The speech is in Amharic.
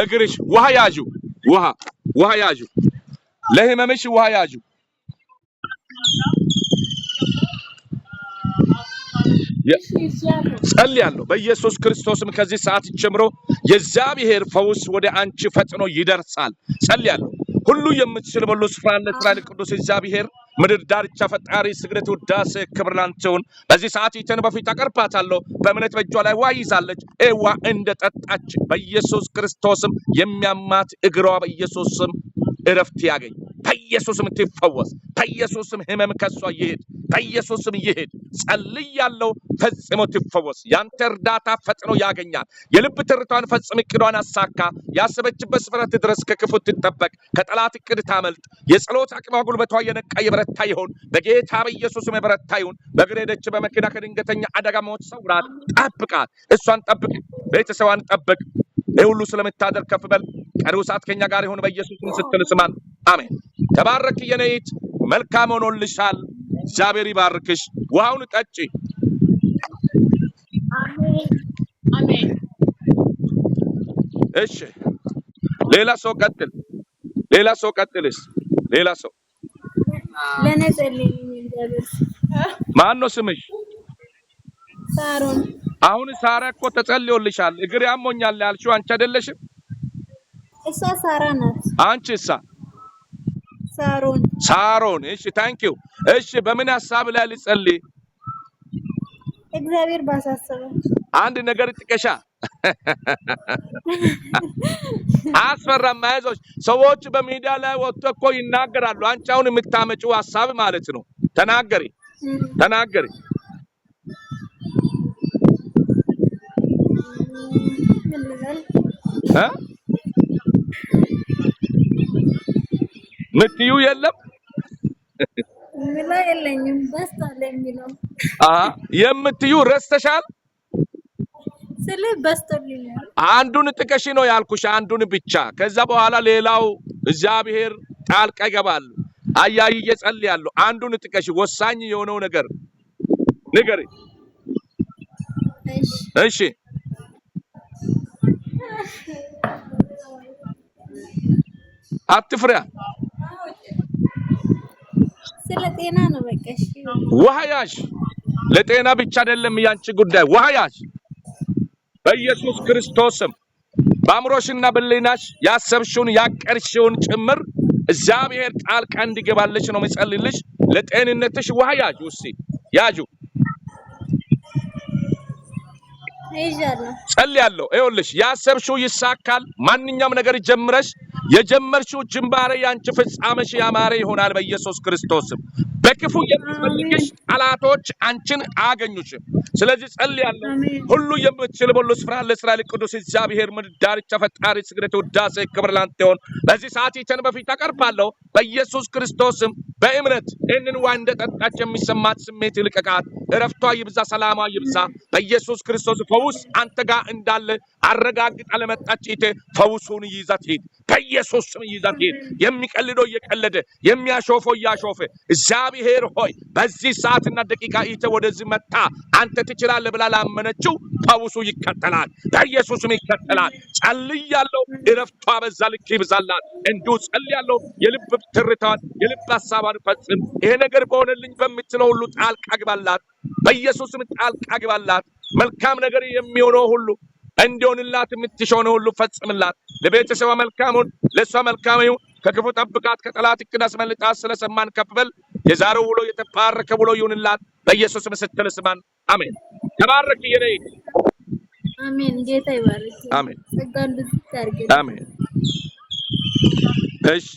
እግርሽ ውሃ ያዡ ውሃ ያዡ ለህመምሽ ውሃ ያዡ ጸልያለሁ በኢየሱስ ክርስቶስም ከዚህ ሰዓት ጀምሮ የእግዚአብሔር ፈውስ ወደ አንቺ ፈጥኖ ይደርሳል ጸልያለሁ ሁሉ የምትችል በሉ ስፍራ ለእስራኤል ቅዱስ እግዚአብሔር ምድር ዳርቻ ፈጣሪ ስግደት ውዳሴ ክብር ላንተ ይሁን በዚህ ሰዓት ይተን በፊት አቀርባታለሁ በእምነት በእጇ ላይ ውሃ ይዛለች ውሃ እንደጠጣች በኢየሱስ ክርስቶስም የሚያማት እግሯ በኢየሱስም እረፍት ያገኝ በኢየሱስም ትፈወስ በኢየሱስም ህመም ከሷ ይሄድ በኢየሱስም ይሄድ ጸልያለሁ ፈጽሞ ትፈወስ ያንተ እርዳታ ፈጥኖ ያገኛል የልብ ትርታን ፈጽም እቅዷን አሳካ ያሰበችበት ስፍራ ትድረስ ከክፉ ትጠበቅ ከጠላት እቅድ ታመልጥ የጸሎት አቅሟ ጉልበቷ የነቃ የበረታ ይሁን በጌታ በኢየሱስም የበረታ ይሁን በግሬደች በመኪና ከድንገተኛ አደጋ ሞት ሰውራት ጠብቃት እሷን ጠብቅ ቤተሰቧን ጠብቅ ሁሉ ስለምታደር ከፍ በል ቀሪው ሰዓት ከኛ ጋር ይሁን በኢየሱስም ስትል ስማን አሜን ተባረክ የነይት መልካም ሆኖልሻል እግዚአብሔር ይባርክሽ ውሃውን ጠጪ አሜን አሜን እሺ ሌላ ሰው ቀጥልስ ሌላ ሰው ለኔ ጸልይኝ እግዚአብሔር ማን ነው ስምሽ ሳሮን አሁን ሳራ እኮ ተጸልዮልሻል እግር ያሞኛል ያልሽው አንቺ አይደለሽም እሷ ሳራ ናት አንቺሳ ሳሮን እሺ ታንኪዩ እሺ በምን ሐሳብ ላይ ልጸልይ እግዚአብሔር ባሳሰበ አንድ ነገር ጥቀሻ አስፈራም አይዞሽ ሰዎች በሚዲያ ላይ ወጥተው እኮ ይናገራሉ አንቺ አሁን የምታመጪው ሐሳብ ማለት ነው ተናገሪ ምትዩ የለም ምላ የለኝም በስታለ የሚለው የምትዩ ረስተሻል ስለ በስተልኛል አንዱን ጥቀሽ ነው ያልኩሽ አንዱን ብቻ ከዛ በኋላ ሌላው እግዚአብሔር ጣልቃ ይገባል አያይዬ ጸልያለሁ አንዱን ጥቀሽ ወሳኝ የሆነው ነገር ንገሪ እሺ አትፍራ ስለ ጤና ነው በቃሽ ወሃያሽ ለጤና ብቻ አይደለም ያንቺ ጉዳይ ወሃያሽ በኢየሱስ ክርስቶስም በአምሮሽና በልናሽ ያሰብሽውን ያቀርሽውን ጭምር እግዚአብሔር ጣልቃ እንዲገባልሽ ነው መጸልይልሽ ለጤንነትሽ ወሃያሽ ውስጥ ያጁ ጸልያለሁ ይኸውልሽ ያሰብሽው ይሳካል ማንኛውም ነገር ጀምረሽ የጀመርሽው ጅምባሬ ያንቺ ፍጻሜሽ ያማረ ይሆናል በኢየሱስ ክርስቶስም በክፉ የሚፈልግሽ ጠላቶች አንቺን አያገኙሽም ስለዚህ ጸልያለሁ ሁሉ የምትችል በሉ ስፍራ ለእስራኤል ቅዱስ እግዚአብሔር ምድር ዳርቻ ፈጣሪ ስግደት ውዳሴ ክብር ላንተ ይሁን በዚህ ሰዓት ይተን በፊት አቀርባለሁ በኢየሱስ ክርስቶስም በእምነት እንን ዋን እንደጠጣች የሚሰማት ስሜት ይልቀቃት እረፍቷ ይብዛ ሰላሟ ይብዛ በኢየሱስ ክርስቶስ ፈውስ አንተ ጋር እንዳለ አረጋግጣ ለመጣች ይተ ፈውሱን ይዛት ሄድ በኢየሱስ ስም ይዛት ሄድ የሚቀልደው እየቀለደ የሚያሾፈው ያሾፈ እግዚአብሔር ሆይ በዚህ ሰዓትና ደቂቃ ይተ ወደዚህ መጣ አንተ ትችላለህ ብላ ላመነችው ፈውሱ ይከተላል በኢየሱስ ስም ይከተላል ጸልያለሁ እረፍቷ በዛ ልክ ይብዛላት እንዱ ጸልያለሁ የልብ ትርታን የልብ ሐሳባን ፈጽም ይሄ ነገር በሆነልኝ በሚችለው ሁሉ ጣልቃ ግባላት በኢየሱስ ስም ጣልቃ ግባላት መልካም ነገር የሚሆነው ሁሉ እንዲሆንላት የምትሾነው ሁሉ ፈጽምላት ለቤተሰቧ መልካሙን ለሷ መልካም ይሁን ከክፉ ጠብቃት ከጠላት እቅድ አስመልጣት ስለሰማን ከፍበል የዛሬው ውሎ የተባረከ ውሎ ይሁንላት በኢየሱስ ስም ስትል ስማን አሜን ተባረክ ይለይ አሜን ጌታ ይባርክ አሜን ጸጋን ብዙ ታርገ አሜን እሺ